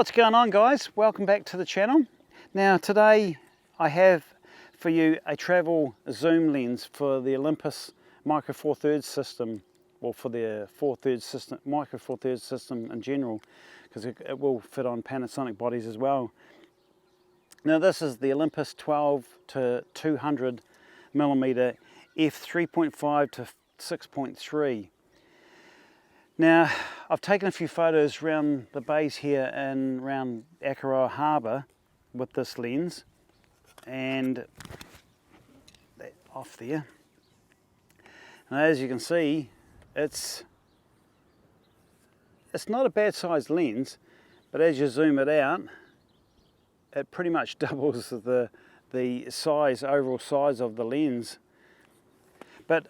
What's going on, guys? Welcome back to the channel. Now today I have for you a travel zoom lens for the Olympus Micro Four Thirds system, or for the Micro Four Thirds system in general, because it will fit on Panasonic bodies as well. Now this is the Olympus 12 to 200 millimeter f3.5 to 6.3. Now, I've taken a few photos around the bays here and around Akaroa Harbour with this lens, and off there. And as you can see, it's not a bad sized lens, but as you zoom it out, it pretty much doubles the overall size of the lens. But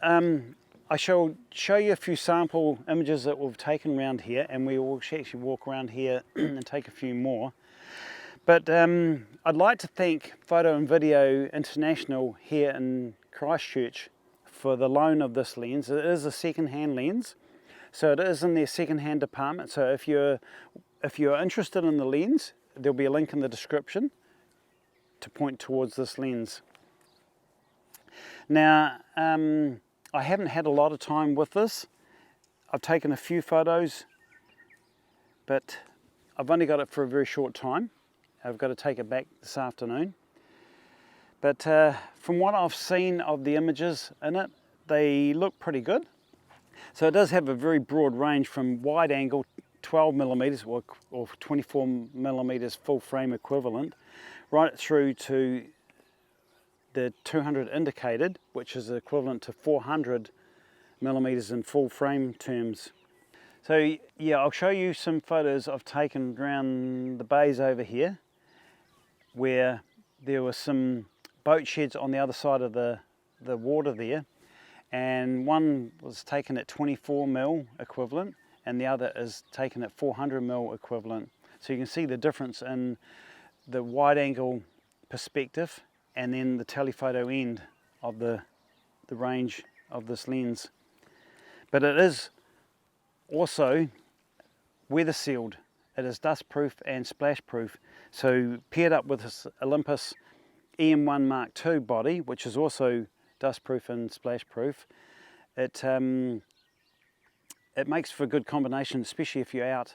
I shall show you a few sample images that we've taken around here, and we will actually walk around here and take a few more. But I'd like to thank Photo and Video International here in Christchurch for the loan of this lens. It is a second-hand lens, so it is in their second-hand department. So if you're interested in the lens, there'll be a link in the description to point towards this lens. Now, I haven't had a lot of time with this. I've taken a few photos, but I've only got it for a very short time. I've got to take it back this afternoon. But from what I've seen of the images in it, they look pretty good. So it does have a very broad range from wide angle 12 millimeters or 24 millimeters full frame equivalent, right through to the 200 indicated, which is equivalent to 400 millimeters in full frame terms. So yeah, I'll show you some photos I've taken around the bays over here, where there were some boat sheds on the other side of the water there, and one was taken at 24 mil equivalent and the other is taken at 400 mil equivalent. So you can see the difference in the wide angle perspective and then the telephoto end of the range of this lens. But it is also weather sealed. It is dust proof and splash proof. So paired up with this Olympus EM1 Mark II body, which is also dust proof and splash proof, it makes for a good combination, especially if you're out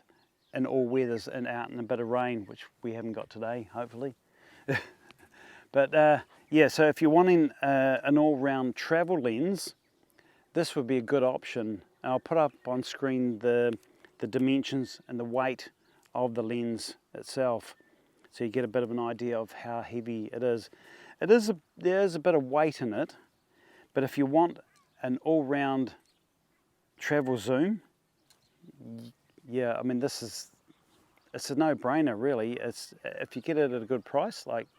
in all weathers and out in a bit of rain, which we haven't got today, hopefully. But yeah, so if you're wanting an all-round travel lens, this would be a good option. And I'll put up on screen the dimensions and the weight of the lens itself, so you get a bit of an idea of how heavy it is. There is a bit of weight in it, but if you want an all-round travel zoom, yeah, I mean it's a no-brainer really. If you get it at a good price, like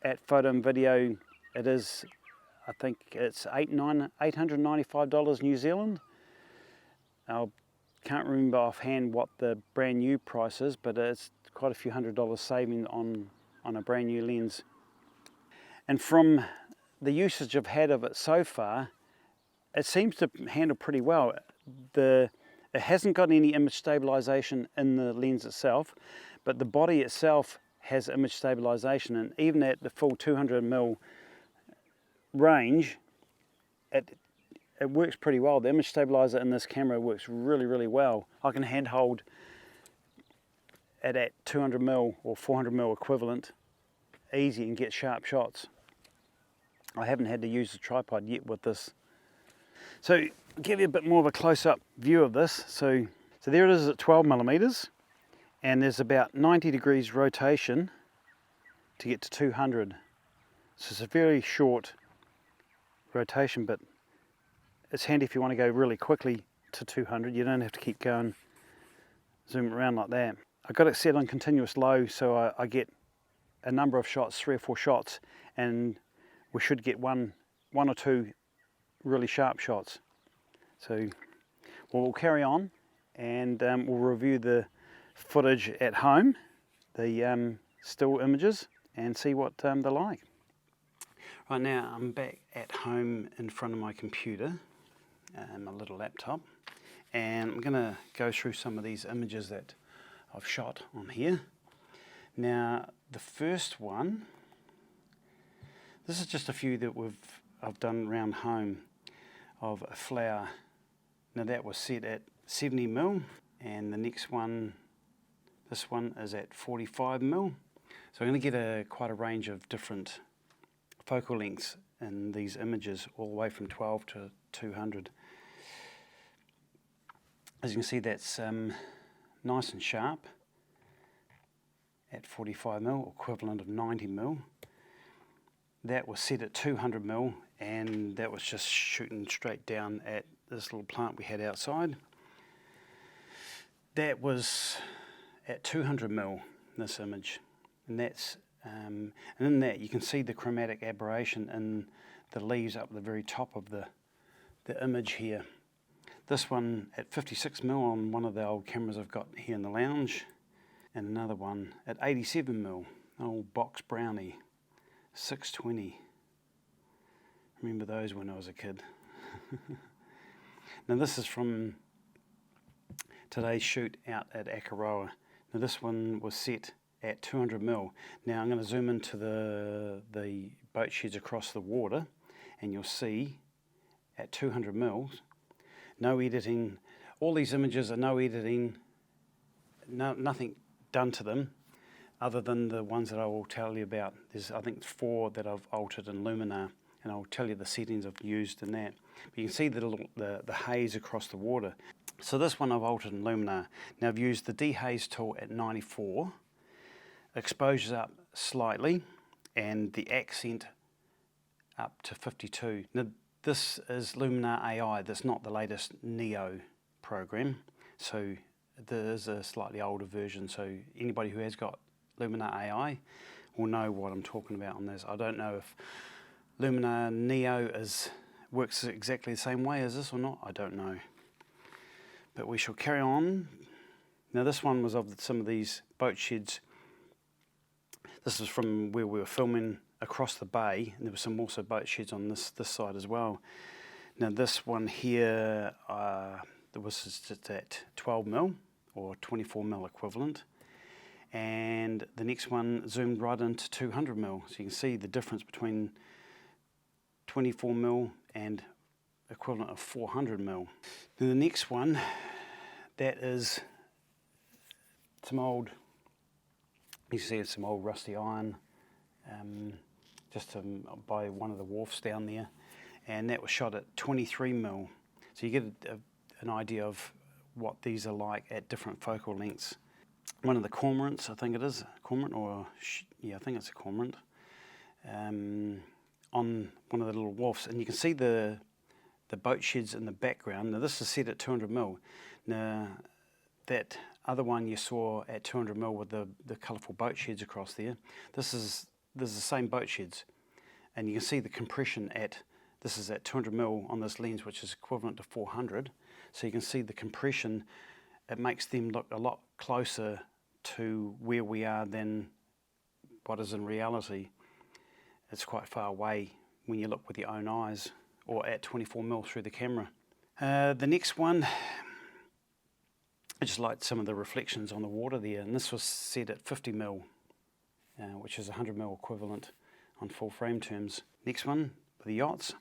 at Photo and Video, it is, I think it's $895 New Zealand. I can't remember offhand what the brand new price is, but it's quite a few $100 saving on a brand new lens. And from the usage I've had of it so far, it seems to handle pretty well. It hasn't got any image stabilization in the lens itself, but the body itself has image stabilization, and even at the full 200 mil range, it works pretty well. The image stabilizer in this camera works really, really well. I can handhold it at 200 mil or 400 mil equivalent easy and get sharp shots. I haven't had to use the tripod yet with this. So I'll give you a bit more of a close-up view of this. So there it is at 12 millimeters, and there's about 90 degrees rotation to get to 200. So it's a very short rotation, but it's handy if you want to go really quickly to 200. You don't have to keep going, zoom around like that. I've got it set on continuous low, so I get a number of shots, 3 or 4 shots, and we should get one or two really sharp shots. So we'll carry on, and we'll review the footage at home, the still images, and see what they're like. Right now I'm back at home in front of my computer and my little laptop, and I'm going to go through some of these images that I've shot on here. Now the first one, this is just a few that I've done around home of a flower. Now that was set at 70mm, and the next one, this one is at 45mm. So I'm going to get quite a range of different focal lengths in these images, all the way from 12 to 200. As you can see, that's nice and sharp at 45mm, equivalent of 90mm. That was set at 200mm, and that was just shooting straight down at this little plant we had outside. That was at 200mm, this image, and that's and in that you can see the chromatic aberration in the leaves up the very top of the image here. This one at 56mm on one of the old cameras I've got here in the lounge, and another one at 87mm, an old box brownie, 620. Remember those when I was a kid. Now this is from today's shoot out at Akaroa. Now this one was set at 200mm. Now I'm going to zoom into the boat sheds across the water, and you'll see at 200mm, no editing. All these images are no editing, nothing done to them other than the ones that I will tell you about. There's, I think, 4 that I've altered in Luminar, and I'll tell you the settings I've used in that. But you can see the haze across the water. So this one I've altered in Luminar. Now I've used the dehaze tool at 94, exposure's up slightly, and the accent up to 52. Now this is Luminar AI, that's not the latest Neo program, so there is a slightly older version, so anybody who has got Luminar AI will know what I'm talking about on this. I don't know if Luminar Neo works exactly the same way as this or not, I don't know. But we shall carry on. Now this one was of some of these boat sheds. This is from where we were filming across the bay, and there were some also boat sheds on this side as well. Now this one here, there was just at 12mm or 24mm equivalent, and the next one zoomed right into 200mm, so you can see the difference between 24mm and equivalent of 400mm. Then the next one, that is some old, you see it's some old rusty iron, just by one of the wharfs down there, and that was shot at 23mm. So you get an idea of what these are like at different focal lengths. One of the cormorants, I think it is, cormorant, or yeah, I think it's a cormorant, on one of the little wharfs, and you can see the boat sheds in the background. Now this is set at 200mm. Now that other one you saw at 200mm with the colourful boat sheds across there, this is the same boat sheds, and you can see the compression this is at 200mm on this lens, which is equivalent to 400. So you can see the compression. It makes them look a lot closer to where we are than what is in reality. It's quite far away when you look with your own eyes, or at 24mm through the camera. The next one, I just liked some of the reflections on the water there, and this was set at 50mm, which is 100mm equivalent on full frame terms. Next one, the yachts.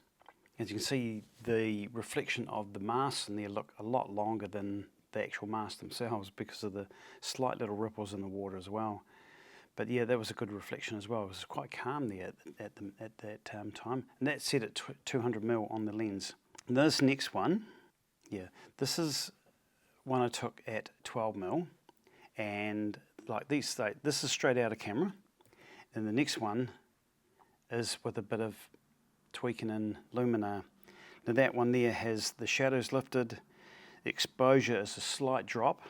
As you can see, the reflection of the masts in there look a lot longer than the actual masts themselves because of the slight little ripples in the water as well. But yeah, that was a good reflection as well. It was quite calm there at that time. And that's set at 200mm on the lens. And this next one, yeah, this is one I took at 12mm, and like this is straight out of camera, and the next one is with a bit of tweaking in Luminar. Now that one there has the shadows lifted, exposure is a slight drop,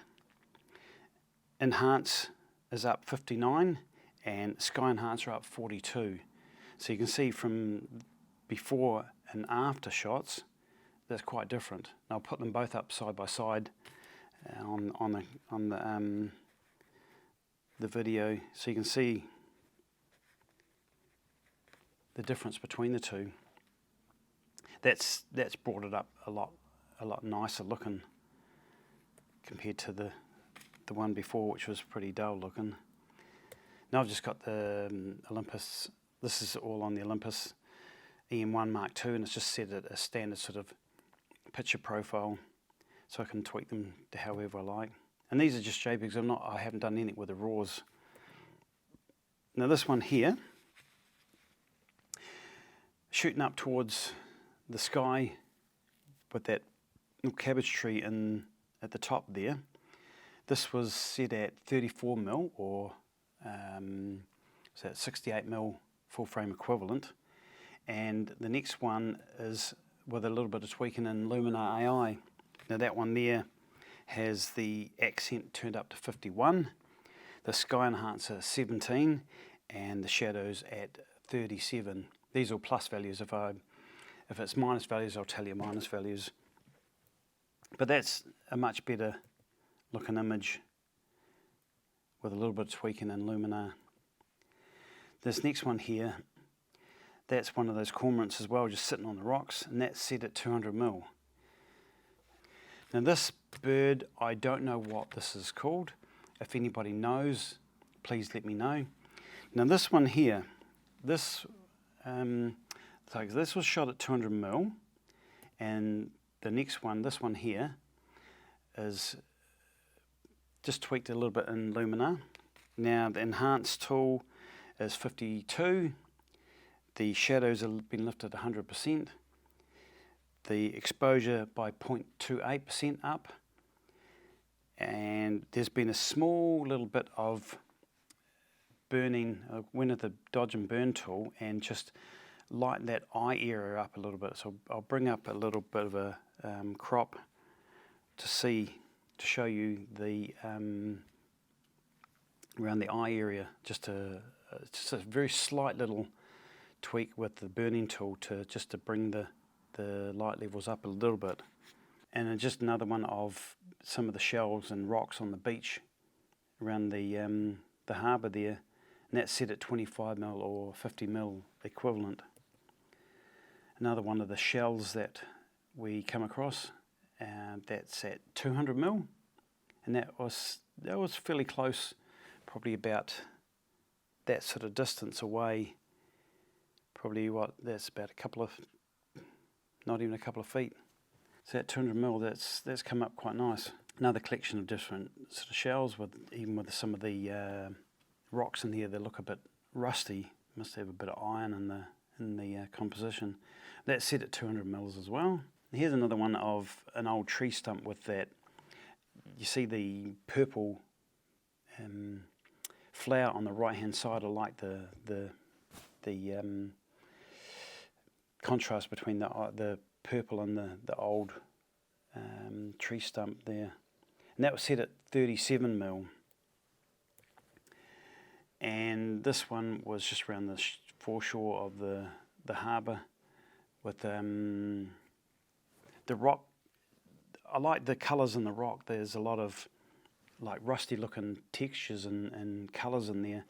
enhance is up 59, and sky enhancer up 42. So you can see from before and after shots, that's quite different. And I'll put them both up side by side on the video, so you can see the difference between the two. That's brought it up a lot nicer looking compared to the one before, which was pretty dull looking. Now I've just got the Olympus. This is all on the Olympus EM1 Mark II, and it's just set at a standard sort of picture profile, so I can tweak them to however I like. And these are just JPEGs. I haven't done anything with the RAWs. Now this one here, shooting up towards the sky with that little cabbage tree at the top there. This was set at 34mm, or so that's 68mm full frame equivalent. And the next one is with a little bit of tweaking in Luminar AI. Now that one there has the accent turned up to 51, the sky enhancer 17, and the shadows at 37. These are plus values. If it's minus values, I'll tell you minus values. But that's a much better looking image with a little bit of tweaking in Luminar. This next one here, that's one of those cormorants as well, just sitting on the rocks, and that's set at 200mm. Now this bird, I don't know what this is called. If anybody knows, please let me know. Now this one here, this was shot at 200mm, and the next one, this one here, is just tweaked a little bit in Luminar. Now the enhance tool is 52. The shadows have been lifted 100%. The exposure by 0.28% up. And there's been a small little bit of burning. I went at the dodge and burn tool and just lighten that eye area up a little bit. So I'll bring up a little bit of a crop to show you the around the eye area. Just a very slight little tweak with the burning tool to bring the light levels up a little bit. And then just another one of some of the shells and rocks on the beach around the harbour there, and that's set at 25mm or 50mm equivalent. Another one of the shells that we come across, that's at 200mm, and that was fairly close, probably about that sort of distance away. Probably that's about not even a couple of feet. So at 200mm, that's come up quite nice. Another collection of different sort of shells, even with some of the rocks in here, they look a bit rusty. Must have a bit of iron in the composition. That's set at 200mm as well. And here's another one of an old tree stump with that. You see the purple flower on the right hand side. I like the contrast between the purple and the old tree stump there. And that was set at 37mm. And this one was just around the foreshore of the harbour with the rock. I like the colours in the rock. There's a lot of like rusty looking textures and colours in there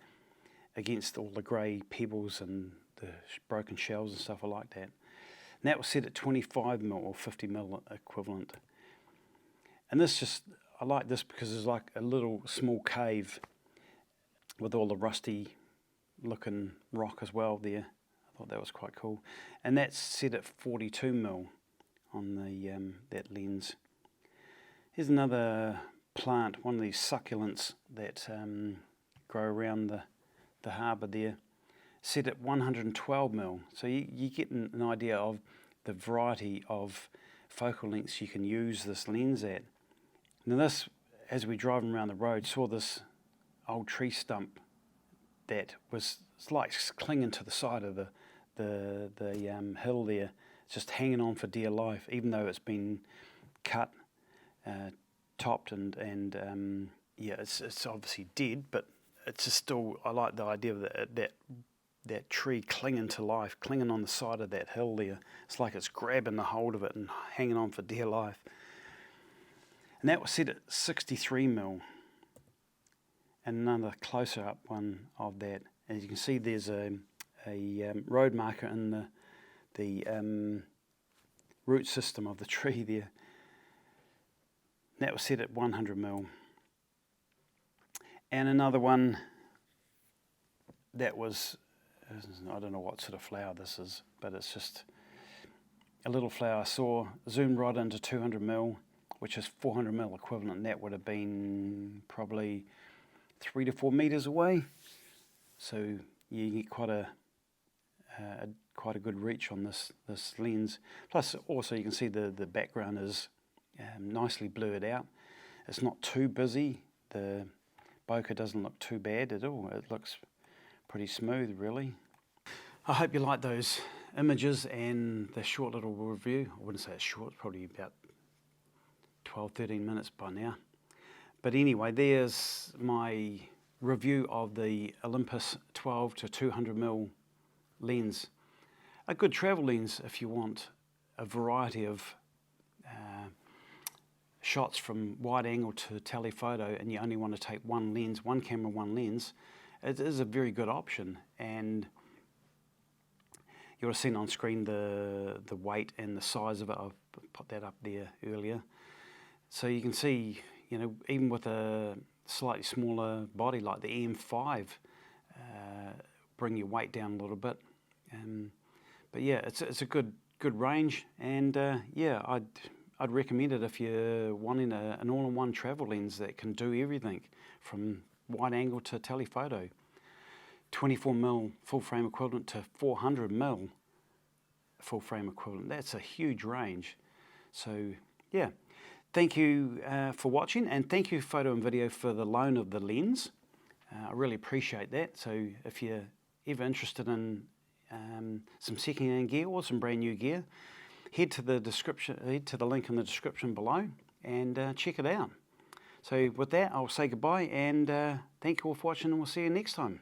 against all the grey pebbles and the broken shells and stuff. I like that. And that was set at 25mm or 50mm equivalent. And I like this because it's like a little small cave with all the rusty looking rock as well there. I thought that was quite cool. And that's set at 42mm on that lens. Here's another plant, one of these succulents that grow around the harbour there, set at 112mm. So you get an idea of the variety of focal lengths you can use this lens at. Now this, as we drove around the road, saw this old tree stump that was like clinging to the side of the hill there, just hanging on for dear life, even though it's been cut, topped, and yeah, it's obviously dead, but it's just still. I like the idea of that tree clinging to life, clinging on the side of that hill there. It's like it's grabbing the hold of it and hanging on for dear life. And that was set at 63mm. And another closer up one of that. As you can see, there's a road marker in the root system of the tree there. And that was set at 100mm. And another one that was, I don't know what sort of flower this is, but it's just a little flower. I saw zoomed right into 200mm, which is 400mm equivalent, and that would have been probably 3 to 4 meters away. So you get quite a good reach on this lens. Plus, also you can see the background is nicely blurred out. It's not too busy. The bokeh doesn't look too bad at all. It looks pretty smooth, really. I hope you like those images and the short little review. I wouldn't say it's short, it's probably about 12-13 minutes by now. But anyway, there's my review of the Olympus 12 to 200mm lens. A good travel lens if you want a variety of shots from wide angle to telephoto, and you only want to take one lens, one camera, one lens. It is a very good option, and you would have seen on screen the weight and the size of it. I've put that up there earlier. So you can see, you know, even with a slightly smaller body like the EM5, bring your weight down a little bit. But yeah, it's a good range, and yeah, I'd recommend it if you're wanting an all-in-one travel lens that can do everything from wide angle to telephoto. 24mm full frame equivalent to 400mm full frame equivalent. That's a huge range. So yeah, thank you for watching, and thank you Photo and Video for the loan of the lens. I really appreciate that. So if you're ever interested in some second-hand gear or some brand new gear, head to the link in the description below and check it out. So with that, I'll say goodbye, and thank you all for watching, and we'll see you next time.